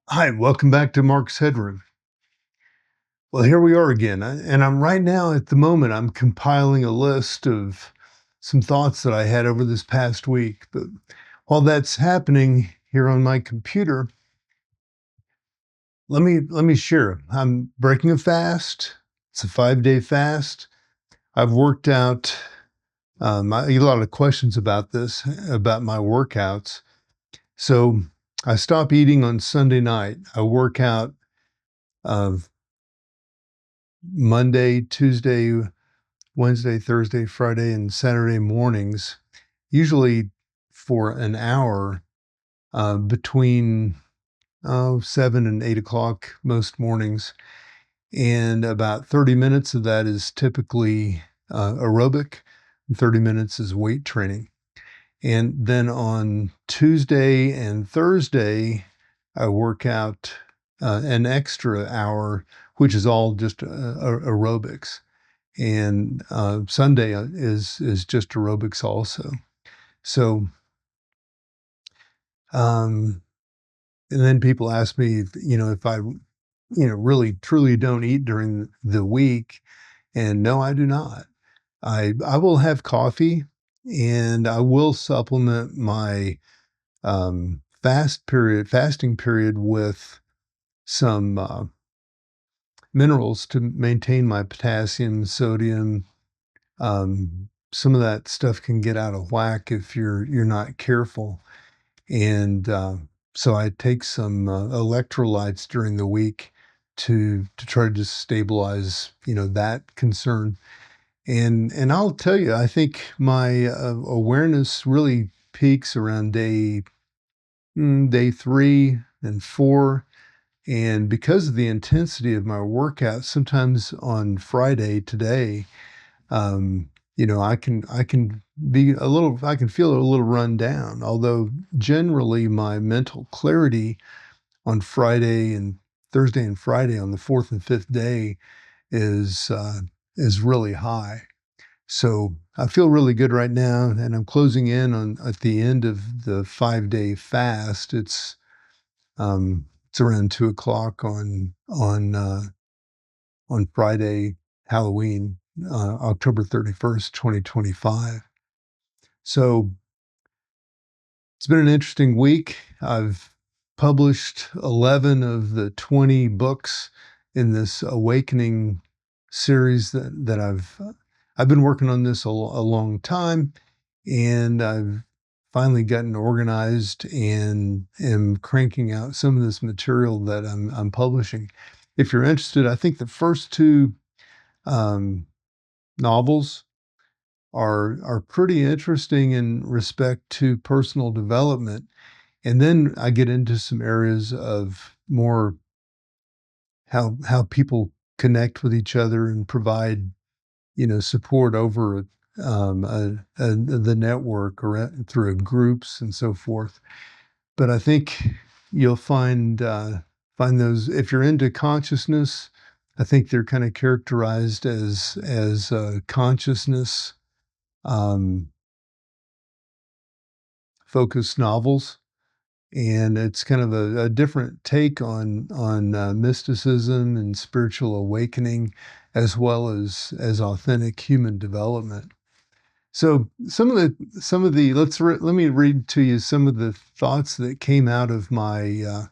Hi, welcome back to Marx Headroom. Well, here we are again. And I'm right now at the moment, I'm compiling a list of some thoughts that I had over this past week. But while that's happening here on my computer, let me share. I'm breaking a fast. It's a 5-day fast. I've worked out. I get a lot of questions about this, about my workouts. So I stop eating on Sunday night. I work out Monday, Tuesday, Wednesday, Thursday, Friday, and Saturday mornings, usually for an hour between 7 and 8 o'clock most mornings. And about 30 minutes of that is typically aerobic, and 30 minutes is weight training. And then on Tuesday and Thursday, I work out an extra hour, which is all just aerobics. And Sunday is just aerobics also. So, um, and then people ask me, if I, really truly don't eat during the week, and no, I do not. I will have coffee, and I will supplement my fasting period with some minerals to maintain my potassium, sodium. Some of that stuff can get out of whack if you're not careful. And so I take some electrolytes during the week to try to just stabilize, that concern. And I'll tell you, I think my awareness really peaks around day 3 and 4. And because of the intensity of my workout, sometimes on Friday today, I can feel a little run down. Although generally my mental clarity on Friday and Thursday and Friday on the fourth and fifth day is is really high. So I feel really good right now, and I'm closing in on at the end of the 5-day fast. It's around 2 o'clock on Friday, Halloween, October 31st, 2025. So it's been an interesting week. I've published 11 of the 20 books in this awakening series that I've been working on this a long time, and I've finally gotten organized and am cranking out some of this material that I'm publishing. If you're interested, I think the first two um, novels are pretty interesting in respect to personal development. And then I get into some areas of more how people connect with each other and provide, support over the network or through groups and so forth. But I think you'll find those if you're into consciousness. I think they're kind of characterized as consciousness um, focused novels, and it's kind of a different take on mysticism and spiritual awakening, as well as authentic human development. So some of the let me read to you some of the thoughts that came out of my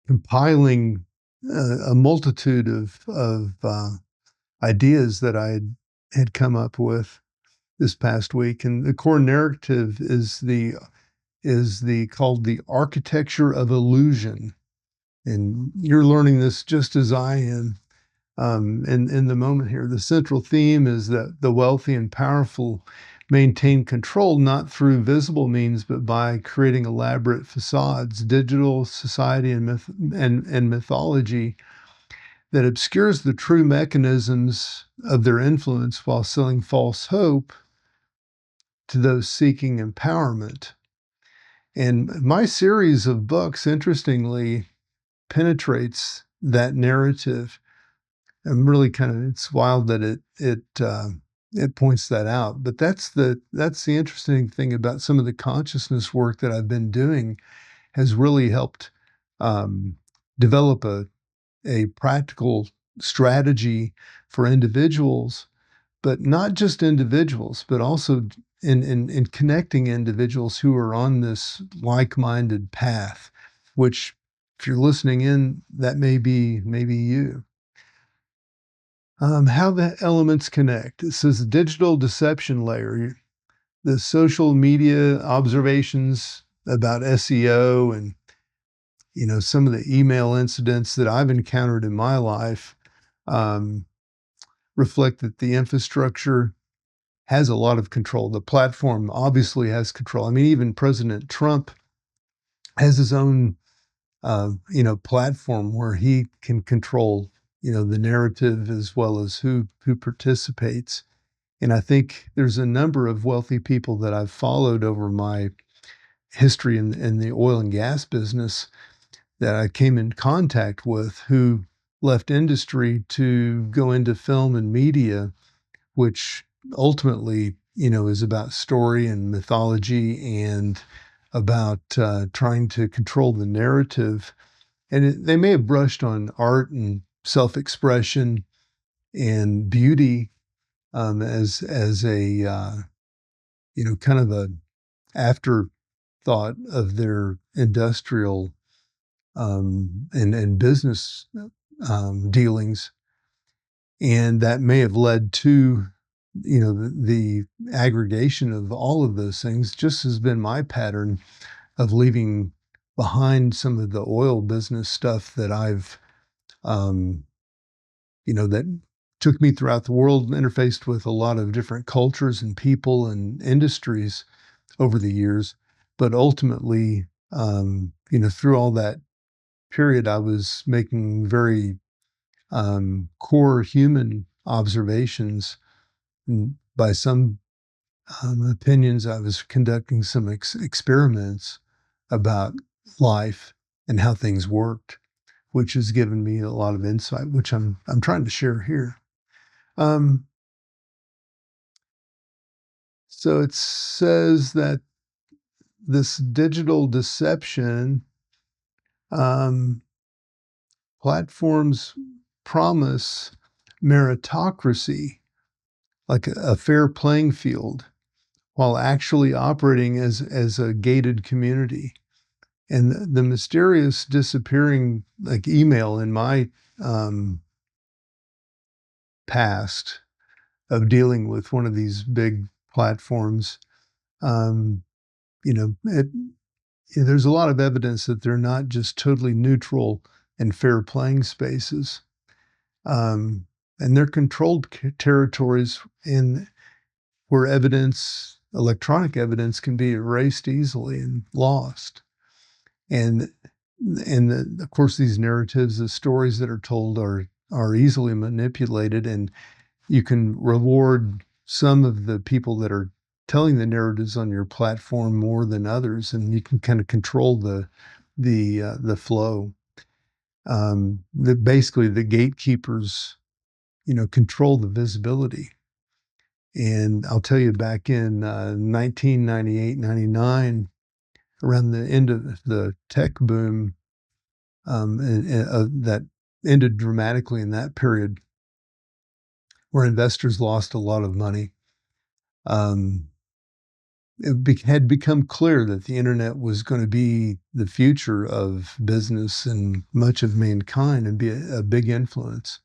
compiling a multitude of ideas that I had come up with this past week. And the core narrative is the called the architecture of illusion. And you're learning this just as I am. In the moment here, the central theme is that the wealthy and powerful maintain control not through visible means, but by creating elaborate facades, digital society and mythology that obscures the true mechanisms of their influence while selling false hope to those seeking empowerment. And my series of books, interestingly, penetrates that narrative. I'm really it's wild that it points that out. But that's the interesting thing about some of the consciousness work that I've been doing has really helped um, develop a practical strategy for individuals, but not just individuals, but also in connecting individuals who are on this like-minded path, which if you're listening in, that may be maybe you. How the elements connect. It says digital deception layer, the social media observations about SEO and some of the email incidents that I've encountered in my life um, reflect that the infrastructure has a lot of control. The platform obviously has control. I mean, even President Trump has his own, platform where he can control, the narrative as well as who participates. And I think there's a number of wealthy people that I've followed over my history in the oil and gas business that I came in contact with who left industry to go into film and media, which ultimately, is about story and mythology and about trying to control the narrative. And they may have brushed on art and self-expression and beauty as a kind of a afterthought of their industrial and business dealings, and that may have led to the aggregation of all of those things. Just has been my pattern of leaving behind some of the oil business stuff that I've um, that took me throughout the world, interfaced with a lot of different cultures and people and industries over the years. But ultimately, through all that period, I was making very core human observations. And by some opinions, I was conducting some experiments about life and how things worked, which has given me a lot of insight, which I'm trying to share here. Um, so it says that this digital deception um, platforms promise meritocracy, like a fair playing field, while actually operating as a gated community. And the mysterious disappearing, like email in my um, past of dealing with one of these big platforms, um, it, there's a lot of evidence that they're not just totally neutral and fair playing spaces. And they're controlled territories in where electronic evidence can be erased easily and lost. And of course, these narratives, the stories that are told are easily manipulated, and you can reward some of the people that are telling the narratives on your platform more than others, and you can kind of control the flow. Basically the gatekeepers, control the visibility. And I'll tell you, back in 1998, 99, around the end of the tech boom, that ended dramatically in that period, where investors lost a lot of money. It had become clear that the internet was going to be the future of business and much of mankind and be a big influence.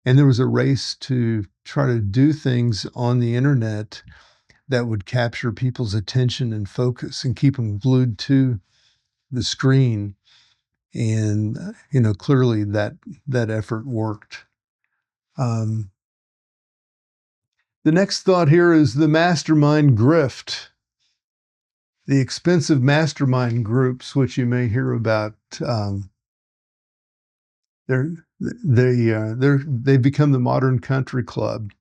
And there was a race to try to do things on the internet that would capture people's attention and focus and keep them glued to the screen. And, clearly that effort worked. The next thought here is the mastermind grift. The expensive mastermind groups, which you may hear about, they've become the modern country club,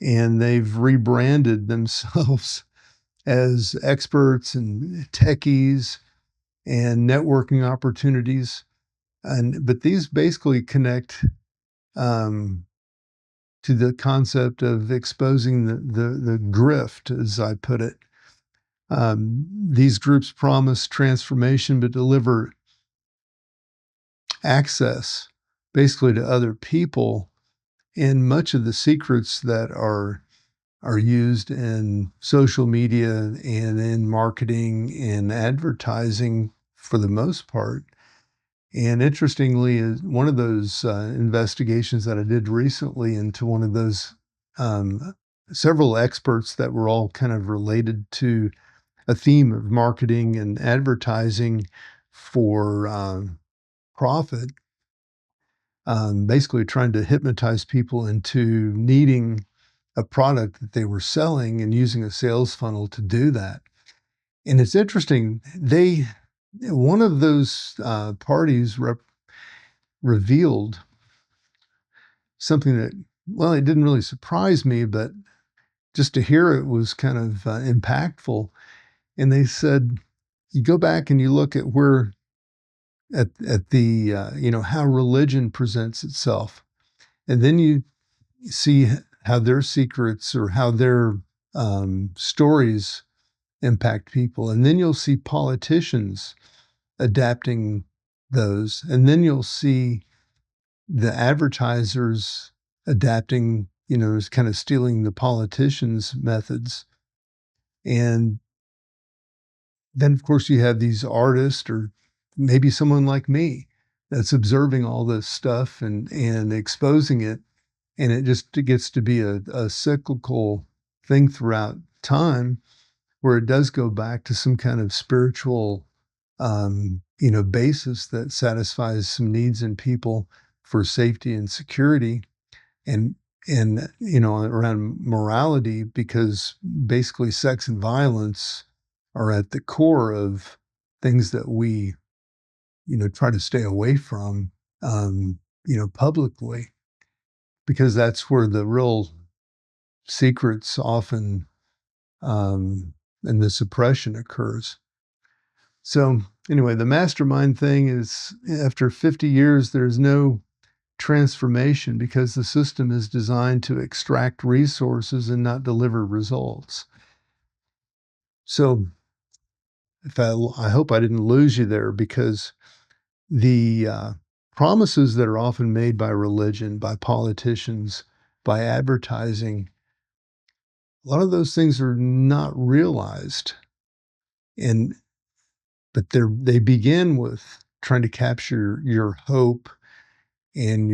and they've rebranded themselves as experts and techies and networking opportunities. But these basically connect um, to the concept of exposing the grift, as I put it. These groups promise transformation but deliver access basically to other people, and much of the secrets that are used in social media and in marketing and advertising for the most part. And interestingly, is one of those investigations that I did recently into one of those several experts that were all kind of related to a theme of marketing and advertising for profit, basically trying to hypnotize people into needing a product that they were selling and using a sales funnel to do that. And it's interesting, one of those parties revealed something that, well, it didn't really surprise me, but just to hear it was kind of impactful. And they said, you go back and you look at where, at the, how religion presents itself. And then you see how their secrets or how their stories impact people. And then you'll see politicians adapting those. And then you'll see the advertisers adapting, is kind of stealing the politicians' methods. And then, of course, you have these artists or maybe someone like me that's observing all this stuff and exposing it. And it gets to be a cyclical thing throughout time where it does go back to some kind of spiritual, basis that satisfies some needs in people for safety and security and, around morality, because basically sex and violence are at the core of things that we, try to stay away from, publicly, because that's where the real secrets often, and the suppression occurs. So anyway, the mastermind thing is after 50 years, there's no transformation because the system is designed to extract resources and not deliver results. So I hope I didn't lose you there, because the promises that are often made by religion, by politicians, by advertising, a lot of those things are not realized. But they begin with trying to capture your hope and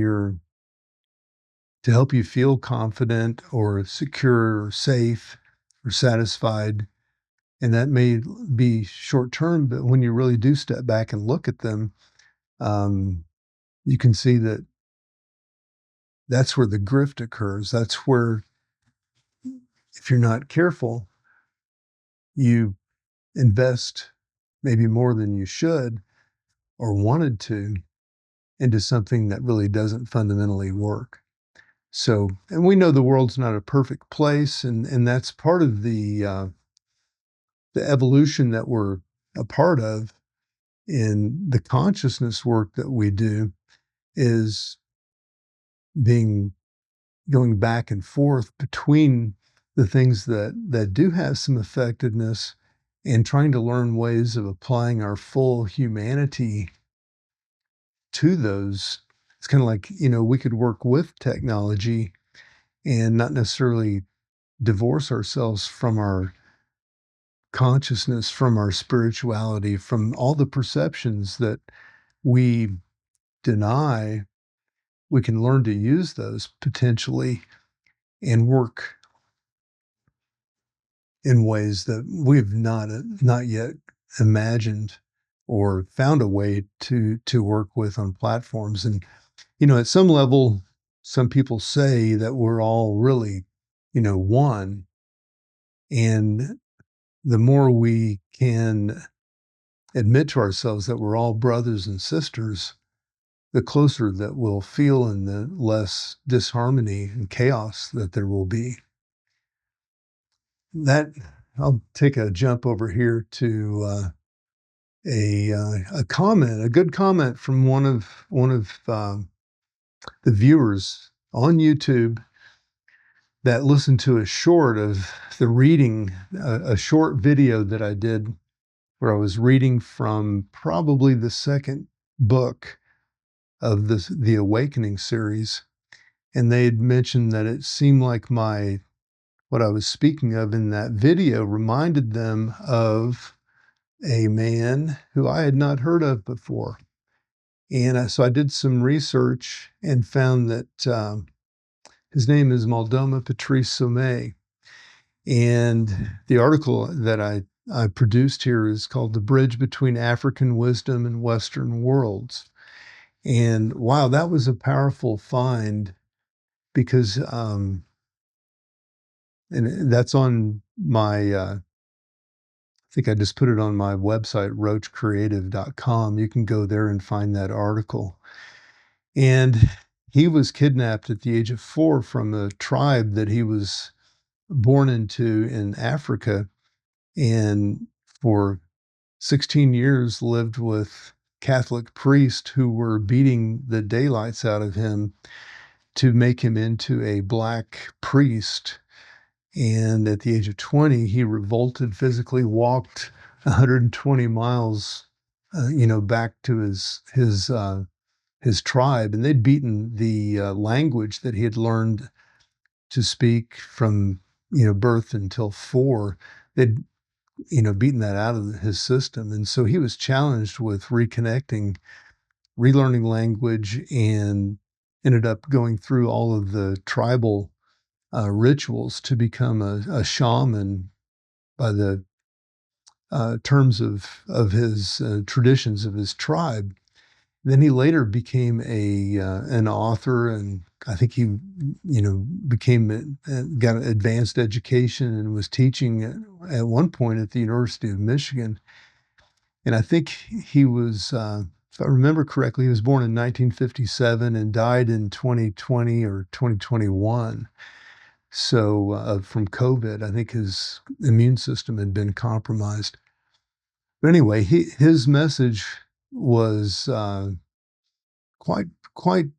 to help you feel confident or secure or safe or satisfied. And that may be short term, but when you really do step back and look at them, you can see that that's where the grift occurs. That's where, if you're not careful, you invest maybe more than you should or wanted to into something that really doesn't fundamentally work. So, and we know the world's not a perfect place, and that's part of the evolution that we're a part of in the consciousness work that we do, is going back and forth between the things that do have some effectiveness and trying to learn ways of applying our full humanity to those. It's kind of like, we could work with technology and not necessarily divorce ourselves from our consciousness, from our spirituality, from all the perceptions that we deny. We can learn to use those potentially and work in ways that we've not yet imagined or found a way to work with on platforms. And, at some level, some people say that we're all really, one. And the more we can admit to ourselves that we're all brothers and sisters, the closer that we'll feel and the less disharmony and chaos that there will be. That I'll take a jump over here to a comment, a good comment from one of the viewers on YouTube. that listened to a short of the reading, a short video that I did where I was reading from probably the second book of the Awakening series, and they had mentioned that it seemed like what I was speaking of in that video reminded them of a man who I had not heard of before. And so I did some research and found that his name is Maldoma Patrice Sommet. And the article that I produced here is called The Bridge Between African Wisdom and Western Worlds. And wow, that was a powerful find because, and that's on my, I think I just put it on my website, roachcreative.com. You can go there and find that article. And he was kidnapped at the age of 4 from a tribe that he was born into in Africa, and for 16 years lived with Catholic priests who were beating the daylights out of him to make him into a black priest. And at the age of 20, he revolted, physically walked 120 miles, back to his tribe, and they'd beaten the language that he had learned to speak from birth until 4. They'd beaten that out of his system, and so he was challenged with reconnecting, relearning language, and ended up going through all of the tribal rituals to become a shaman by the terms of his traditions of his tribe. Then he later became an author, and I think he, became got an advanced education and was teaching at one point at the University of Michigan. And I think he was, if I remember correctly, he was born in 1957 and died in 2020 or 2021. So from COVID, I think his immune system had been compromised. But anyway, his message was quite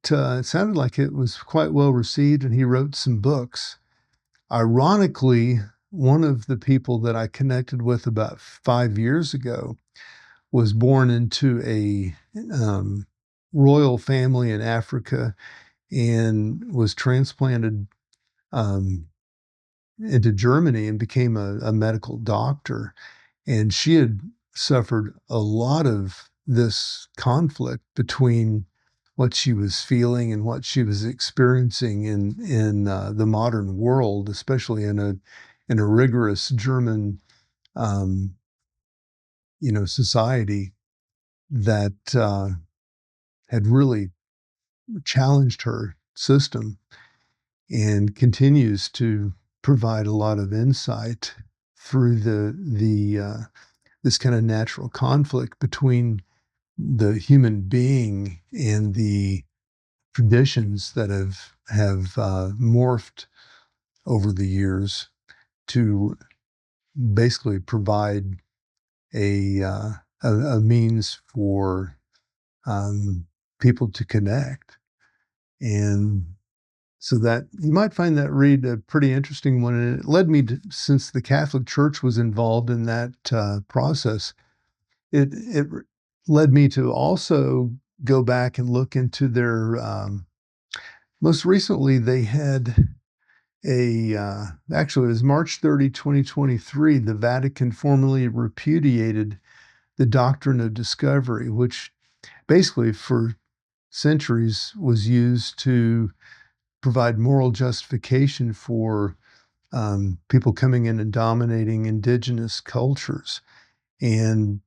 it sounded like it was quite well received, and he wrote some books. Ironically, one of the people that I connected with about 5 years ago was born into a royal family in Africa and was transplanted into Germany and became a medical doctor. And she had suffered a lot of this conflict between what she was feeling and what she was experiencing in the modern world, especially in a rigorous German society that had really challenged her system and continues to provide a lot of insight through the this kind of natural conflict between the human being and the traditions that have morphed over the years to basically provide a means for people to connect. And so that you might find that read a pretty interesting one. And it led me to, since the Catholic Church was involved in that process, it led me to also go back and look into their, most recently they had actually it was March 30, 2023, the Vatican formally repudiated the doctrine of discovery, which basically for centuries was used to provide moral justification for people coming in and dominating indigenous cultures. And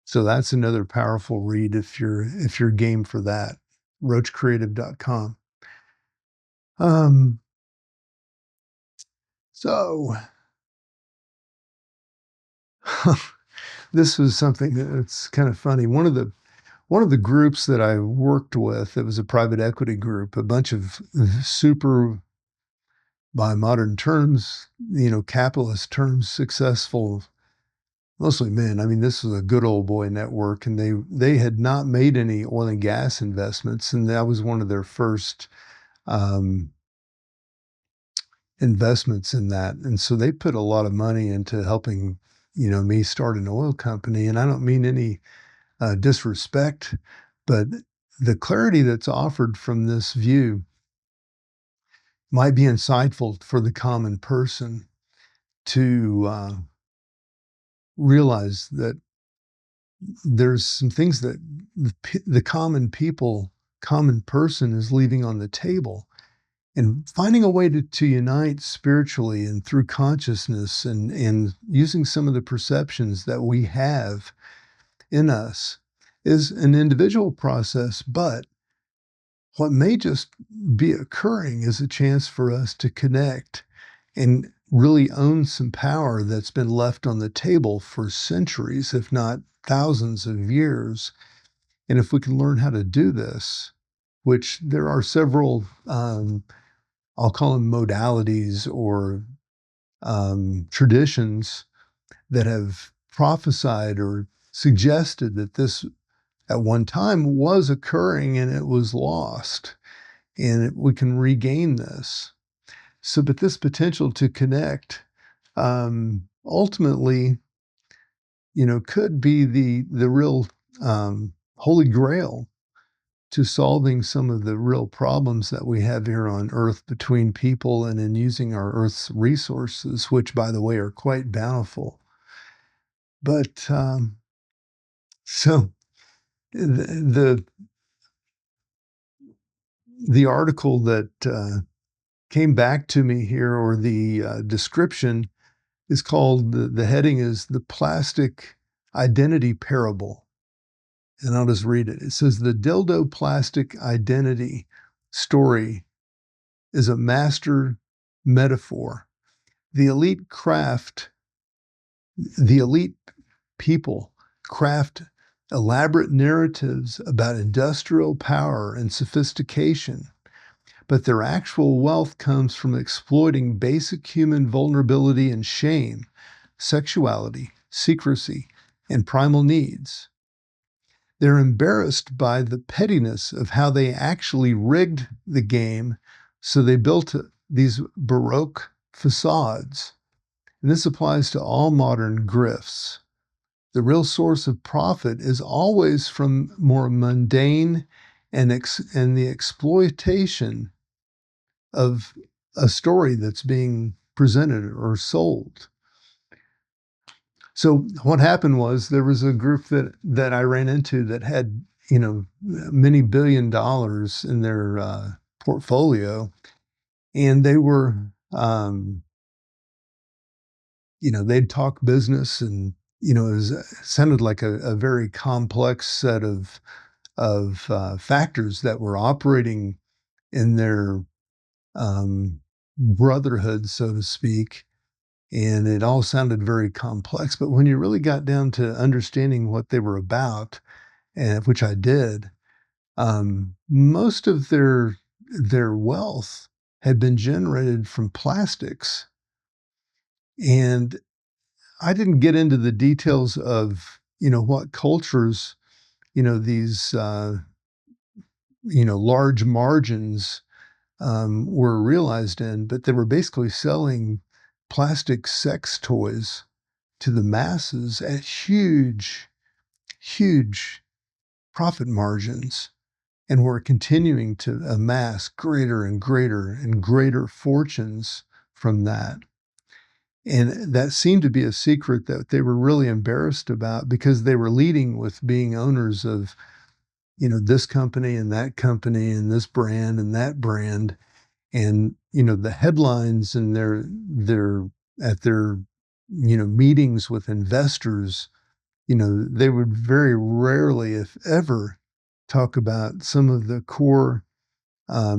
so that's another powerful read if you're game for that. roachcreative.com. So this was something that's kind of funny. One of the groups that I worked with, it was a private equity group, a bunch of super, by modern terms, capitalist terms, successful, mostly men. I mean, this was a good old boy network, and they had not made any oil and gas investments, and that was one of their first um, investments in that. And so they put a lot of money into helping, me start an oil company. And I don't mean any disrespect, but the clarity that's offered from this view might be insightful for the common person to realize that there's some things that the common person is leaving on the table. And finding a way to unite spiritually and through consciousness and using some of the perceptions that we have in us is an individual process, but what may just be occurring is a chance for us to connect and really own some power that's been left on the table for centuries, if not thousands of years. And if we can learn how to do this, which there are several, I'll call them modalities or traditions that have prophesied or suggested that this at one time was occurring and it was lost, and we can regain this. So, but this potential to connect, ultimately, could be the real holy grail to solving some of the real problems that we have here on Earth between people and in using our Earth's resources, which, by the way, are quite bountiful. But so the the article that came back to me here, or the description, is called, the heading is "The Plastic Identity Parable." And I'll just read it. It says, "The dildo plastic identity story is a master metaphor. The elite craft, the elite people craft elaborate narratives about industrial power and sophistication, but their actual wealth comes from exploiting basic human vulnerability and shame, sexuality, secrecy, and primal needs. They're embarrassed by the pettiness of how they actually rigged the game, so they built these Baroque facades. And this applies to all modern grifts. The real source of profit is always from more mundane and the exploitation of a story that's being presented or sold." So what happened was there was a group that I ran into that had, many $1 billion in their portfolio, and they were, they'd talk business, and it sounded like a very complex set of factors that were operating in their brotherhood, so to speak. And it all sounded very complex. But when you really got down to understanding what they were about, and which I did, most of their wealth had been generated from plastics. And I didn't get into the details of, what cultures, these, large margins were realized in, but they were basically selling plastic sex toys to the masses at huge, huge profit margins, and were continuing to amass greater and greater and greater fortunes from that. And that seemed to be a secret that they were really embarrassed about, because they were leading with being owners of, this company and that company and this brand and that brand. And, the headlines and their at their, meetings with investors, they would very rarely, if ever, talk about some of the core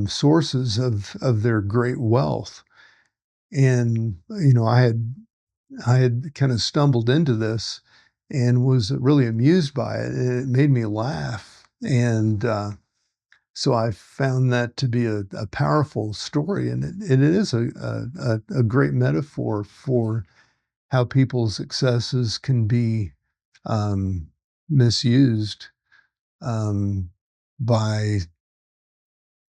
sources of their great wealth. And, I had kind of stumbled into this and was really amused by it, and it made me laugh. And so I found that to be a powerful story, and it is a great metaphor for how people's successes can be um, misused, by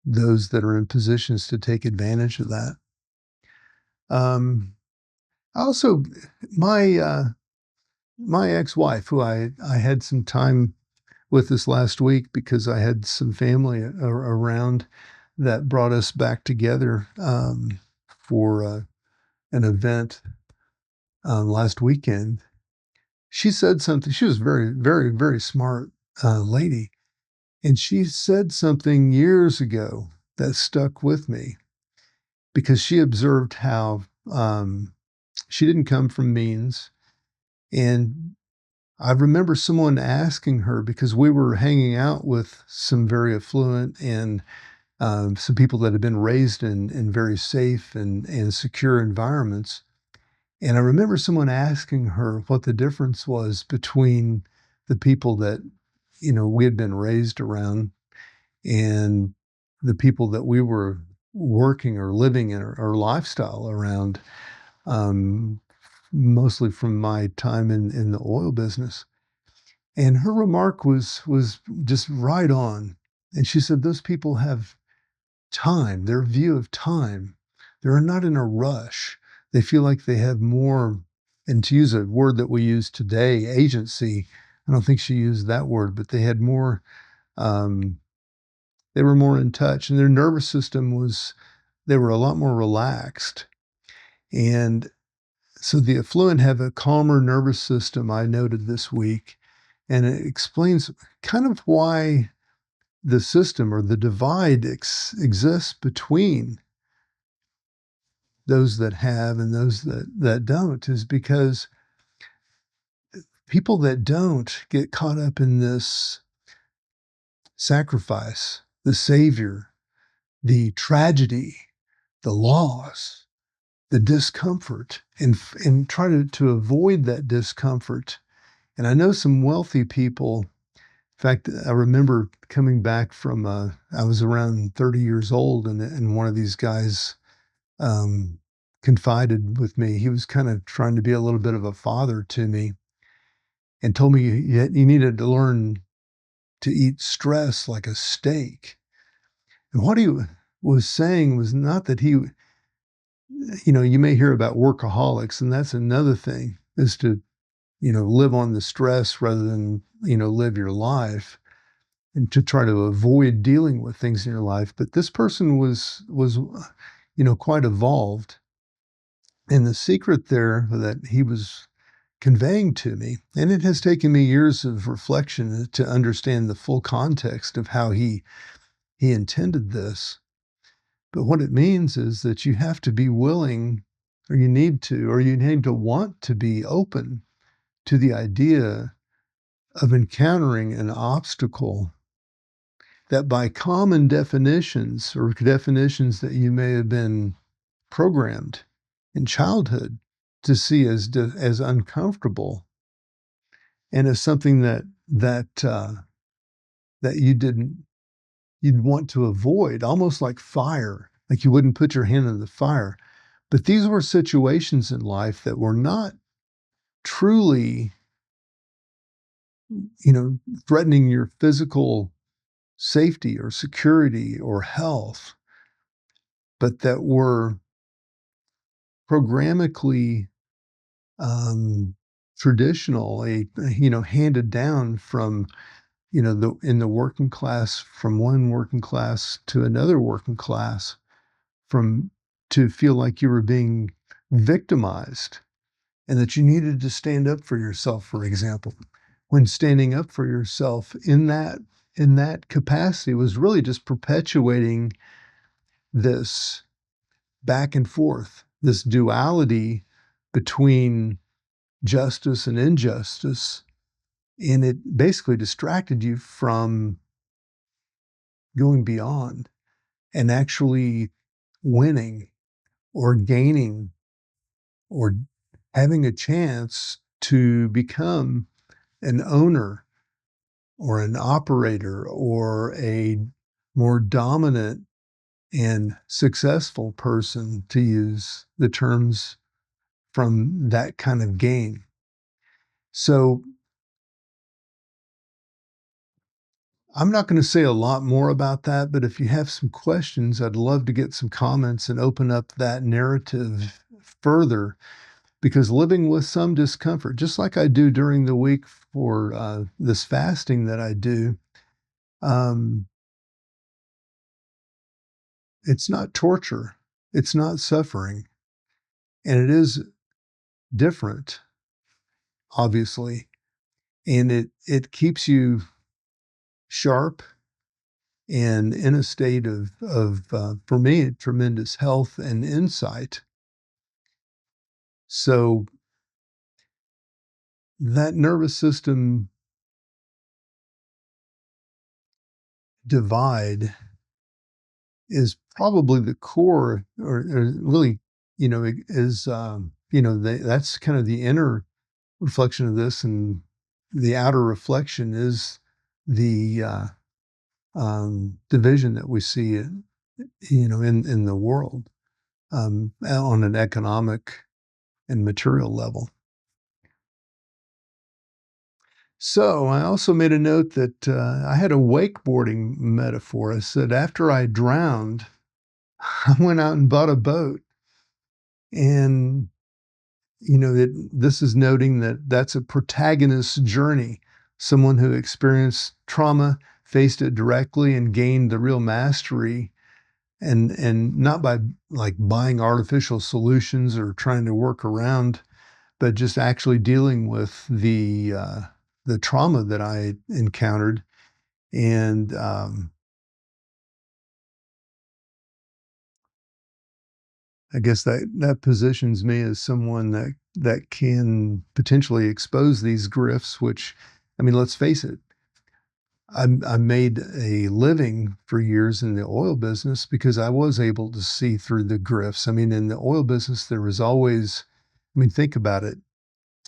those that are in positions to take advantage of that. Also, my my ex-wife, who I had some time with this last week because I had some family around that brought us back together for an event last weekend. She said something. She was very, very, very smart lady, and she said something years ago that stuck with me because she observed how she didn't come from means, and I remember someone asking her because we were hanging out with some very affluent and some people that had been raised in very safe and secure environments. And I remember someone asking her what the difference was between the people that, we had been raised around and the people that we were working or living in our lifestyle around, um, mostly from my time in the oil business. And her remark was just right on. And she said, those people have time, their view of time. They're not in a rush. They feel like they have more, and to use a word that we use today, agency. I don't think she used that word, but they had more, um, they were more in touch, and their nervous system they were a lot more relaxed. And so the affluent have a calmer nervous system, I noted this week. And it explains kind of why the system or the divide exists between those that have and those that don't, is because people that don't get caught up in this sacrifice, the savior, the tragedy, the loss, the discomfort, and try to avoid that discomfort. And I know some wealthy people. In fact, I remember coming back from, I was around 30 years old, and one of these guys um, confided with me. He was kind of trying to be a little bit of a father to me and told me you needed to learn to eat stress like a steak. And what he was saying was not that you may hear about workaholics, and that's another thing, is to, live on the stress rather than, live your life and to try to avoid dealing with things in your life. But this person was quite evolved. And the secret there that he was conveying to me, and it has taken me years of reflection to understand the full context of how he intended this. But what it means is that you have to be willing, or you need to want to be open to the idea of encountering an obstacle that by common definitions or definitions that you may have been programmed in childhood to see as uncomfortable and as something that you'd want to avoid, almost like fire, like you wouldn't put your hand in the fire. But these were situations in life that were not truly, threatening your physical safety or security or health, but that were programmatically traditionally, handed down from, in the working class, from one working class to another working class, from to feel like you were being victimized and that you needed to stand up for yourself, for example, when standing up for yourself in that capacity was really just perpetuating this back and forth, this duality between justice and injustice. And it basically distracted you from going beyond and actually winning or gaining or having a chance to become an owner or an operator or a more dominant and successful person, to use the terms from that kind of game. So I'm not gonna say a lot more about that, but if you have some questions, I'd love to get some comments and open up that narrative further, because living with some discomfort, just like I do during the week for, this fasting that I do, um, it's not torture, it's not suffering, and it is different, obviously, and it keeps you sharp and in a state of for me, tremendous health and insight. So that nervous system divide is probably the core, or really, is, that's kind of the inner reflection of this, and the outer reflection is the division that we see, in the world, on an economic and material level. So I also made a note that I had a wakeboarding metaphor. I said after I drowned, I went out and bought a boat, and this is noting that that's a protagonist's journey, someone who experienced trauma, faced it directly, and gained the real mastery, and not by like buying artificial solutions or trying to work around, but just actually dealing with the trauma that I encountered. And I guess that positions me as someone that can potentially expose these grifts, which, I mean, let's face it, I made a living for years in the oil business because I was able to see through the grifts. I mean, in the oil business, there was always, I mean, think about it.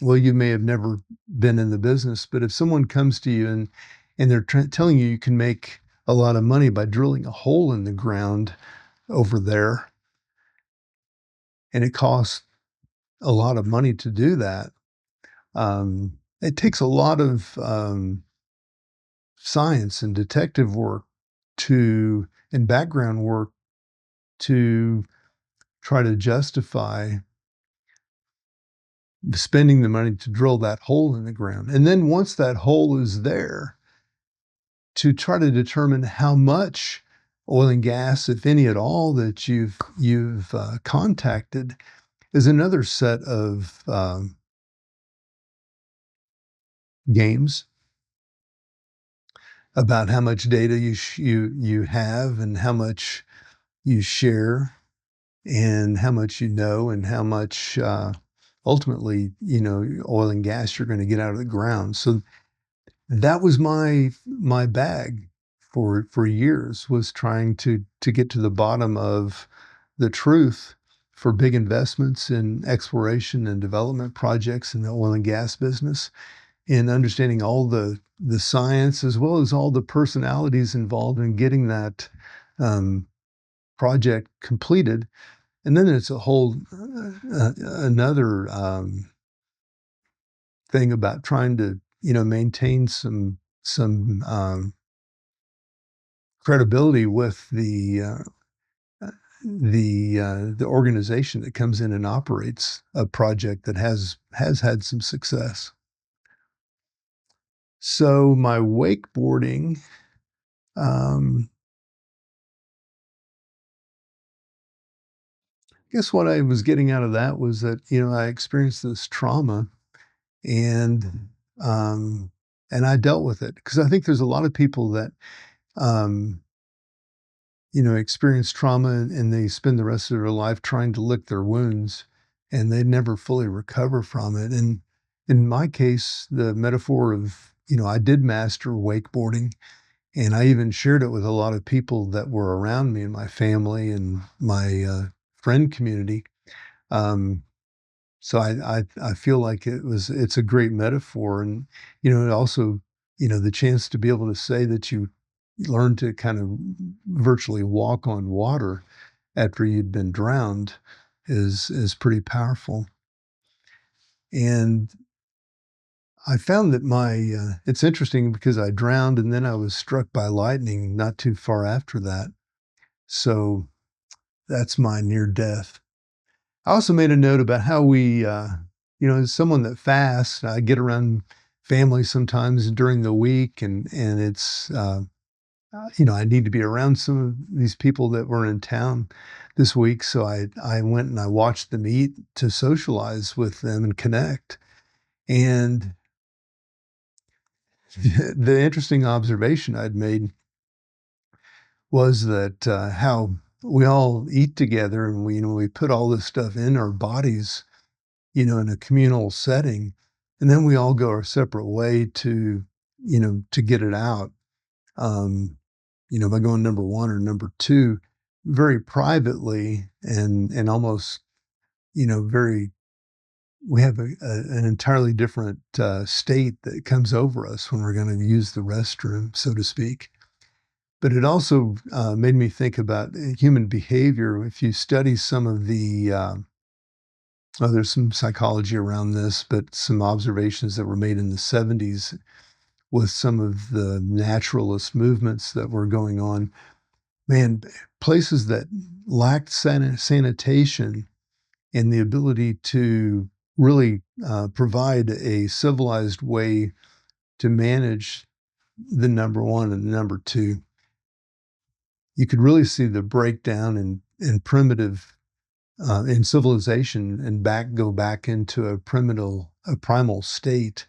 Well, you may have never been in the business, but if someone comes to you and they're telling you you can make a lot of money by drilling a hole in the ground over there, and it costs a lot of money to do that. It takes a lot of science and detective work to and background work to try to justify spending the money to drill that hole in the ground. And then once that hole is there, to try to determine how much oil and gas, if any at all, that you've contacted, is another set of games about how much data you have, and how much you share, and how much you know, and how much ultimately, oil and gas you're going to get out of the ground. So that was my bag for years, was trying to get to the bottom of the truth for big investments in exploration and development projects in the oil and gas business, and understanding all the science as well as all the personalities involved in getting that um, project completed. And then it's a whole another thing about trying to maintain some credibility with the organization that comes in and operates a project that has had some success. So my wakeboarding, um, I guess what I was getting out of that was that, I experienced this trauma, and um, and I dealt with it, because I think there's a lot of people that um, experience trauma, and they spend the rest of their life trying to lick their wounds, and they never fully recover from it. And in my case, the metaphor of, I did master wakeboarding, and I even shared it with a lot of people that were around me in my family and my friend community. Um, so I feel like it's a great metaphor, and it also, the chance to be able to say that you learned to kind of virtually walk on water after you'd been drowned is pretty powerful. And I found that it's interesting because I drowned and then I was struck by lightning not too far after that. So that's my near death. I also made a note about how as someone that fasts, I get around family sometimes during the week and I need to be around some of these people that were in town this week. So I went and I watched them eat to socialize with them and connect. And the interesting observation I'd made was that how we all eat together and we put all this stuff in our bodies, in a communal setting, and then we all go our separate way to get it out. Um, by going number one or number two, very privately and almost, very we have an entirely different state that comes over us when we're going to use the restroom, so to speak. But it also made me think about human behavior. If you study some of there's some psychology around this, but some observations that were made in the 70s with some of the naturalist movements that were going on. Man, places that lacked sanitation and the ability to really provide a civilized way to manage the number one and the number two, you could really see the breakdown in primitive in civilization and go back into a primal state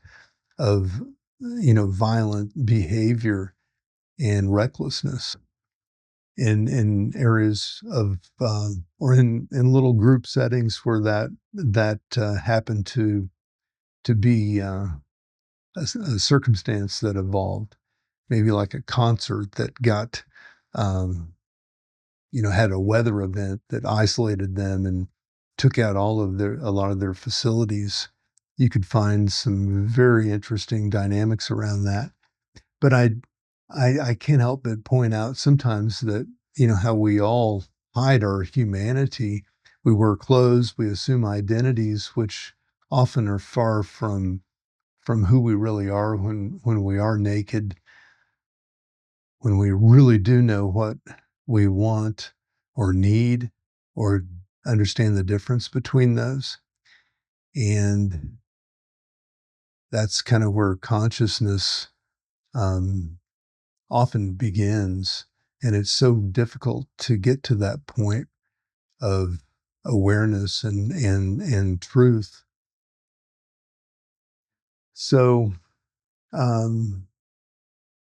of violent behavior and recklessness in areas of or in little group settings where that happened to be a circumstance that evolved, maybe like a concert that got um, had a weather event that isolated them and took out a lot of their facilities. You could find some very interesting dynamics around that. But I can't help but point out sometimes that, how we all hide our humanity. We wear clothes, we assume identities, which often are far from who we really are when we are naked, when we really do know what we want or need or understand the difference between those. And that's kind of where consciousness um, often begins. And it's so difficult to get to that point of awareness and truth. So, um,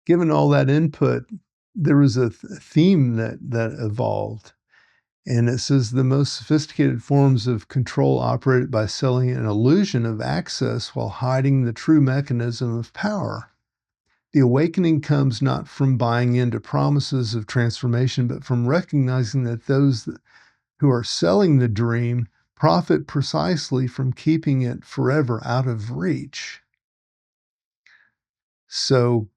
given all that input, there was a theme that evolved. And it says the most sophisticated forms of control operate by selling an illusion of access while hiding the true mechanism of power. The awakening comes not from buying into promises of transformation, but from recognizing that those who are selling the dream profit precisely from keeping it forever out of reach. So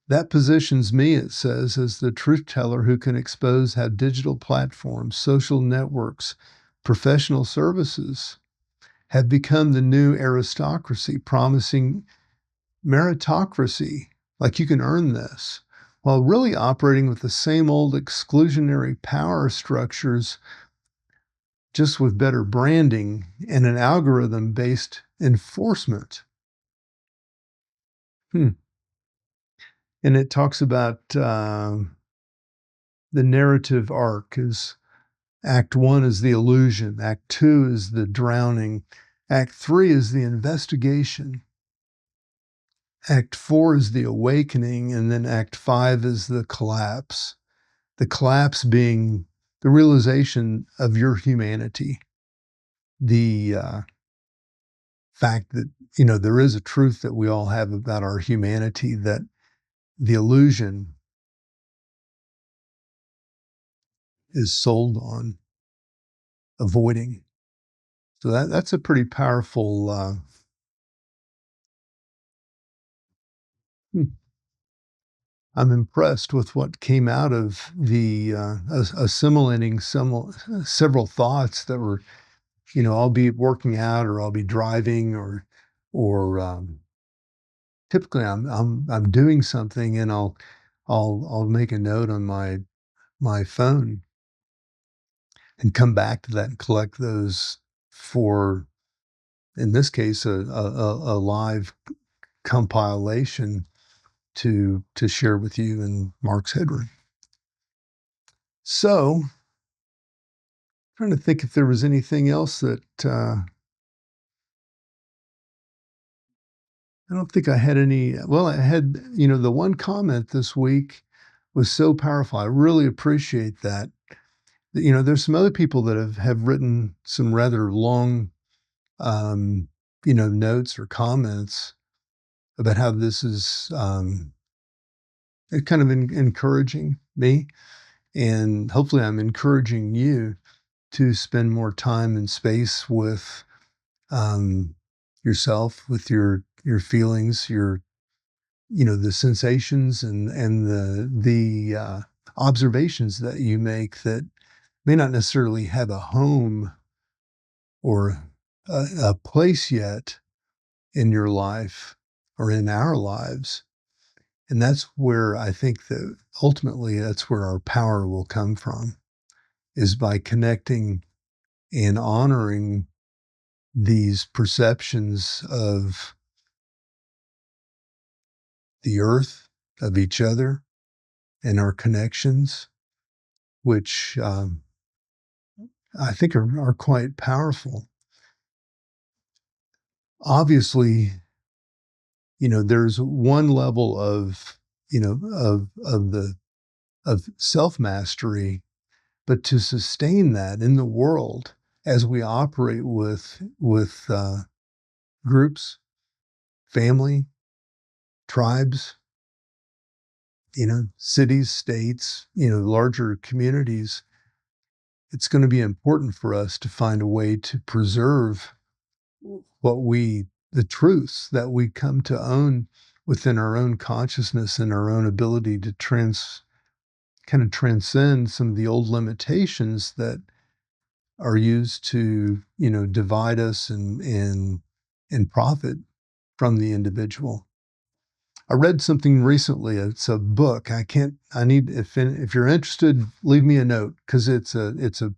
that positions me, it says, as the truth teller who can expose how digital platforms, social networks, professional services have become the new aristocracy, promising meritocracy, like you can earn this, while really operating with the same old exclusionary power structures, just with better branding and an algorithm based enforcement. Hmm. And it talks about the narrative arc is Act one is the illusion. Act two is the drowning. Act three is the investigation. Act four is the awakening. And then Act five is the collapse. The collapse being the realization of your humanity, the fact that, there is a truth that we all have about our humanity that the illusion is sold on avoiding. So that's a pretty powerful. I'm impressed with what came out of the assimilating several thoughts that were, I'll be working out or I'll be driving or or typically I'm doing something and I'll make a note on my phone and come back to that and collect those for, in this case, a live compilation to share with you in Marx Headroom. So, trying to think if there was anything else that I don't think I had any. Well, I had, the one comment this week was so powerful. I really appreciate that. There's some other people that have written some rather long, notes or comments about how this is kind of encouraging me. And hopefully I'm encouraging you to spend more time and space with yourself, with your feelings, the sensations and the observations that you make that may not necessarily have a home or a place yet in your life or in our lives. And that's where I think that ultimately that's where our power will come from, is by connecting and honoring these perceptions of the earth, of each other, and our connections, which I think are quite powerful. Obviously, there's one level of, of self-mastery, but to sustain that in the world as we operate with groups, family, tribes, cities, states, larger communities, it's going to be important for us to find a way to preserve the truths that we come to own within our own consciousness and our own ability to kind of transcend some of the old limitations that are used to, divide us and profit from the individual. I read something recently. It's a book. If you're interested, leave me a note, because it's a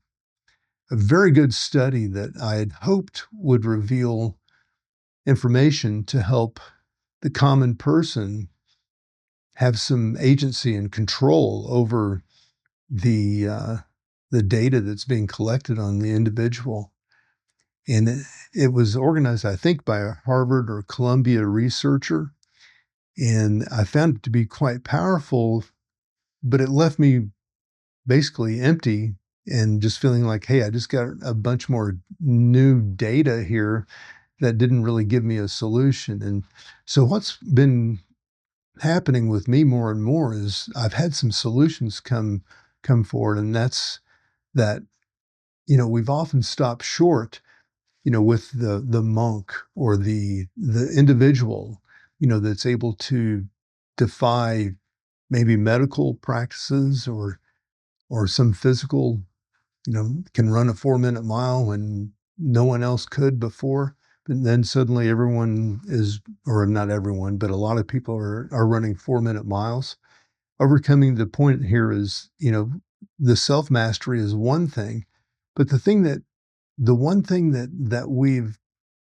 very good study that I had hoped would reveal information to help the common person have some agency and control over the data that's being collected on the individual. And it was organized, I think, by a Harvard or Columbia researcher. And I found it to be quite powerful, but it left me basically empty and just feeling like, hey, I just got a bunch more new data here that didn't really give me a solution. And so what's been happening with me more and more is I've had some solutions come forward, and that's that, we've often stopped short, with the monk or the individual, that's able to defy maybe medical practices or some physical, can run a 4-minute mile when no one else could before. But then suddenly everyone is, or not everyone, but a lot of people are running 4-minute miles. Overcoming the point here is, the self-mastery is one thing, but the one thing that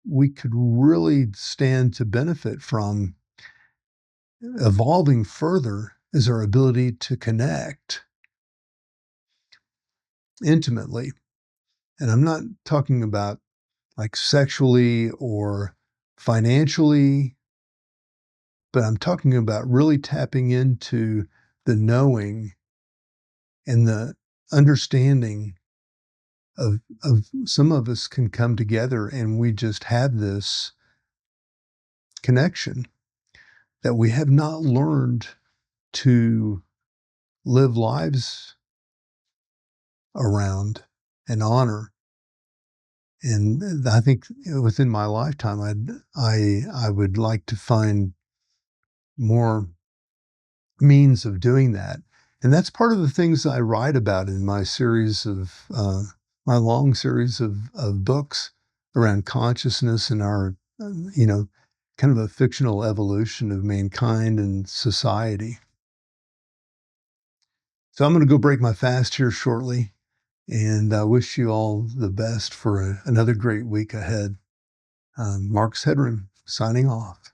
we could really stand to benefit from evolving further is our ability to connect intimately. And I'm not talking about like sexually or financially, but I'm talking about really tapping into the knowing and the understanding of some of us can come together and we just have this connection that we have not learned to live lives around and honor. And I think within my lifetime, I would like to find more means of doing that. And that's part of the things I write about in my series of my long series of books around consciousness and our, kind of a fictional evolution of mankind and society. So I'm going to go break my fast here shortly, and I wish you all the best for another great week ahead. Marx Headroom signing off.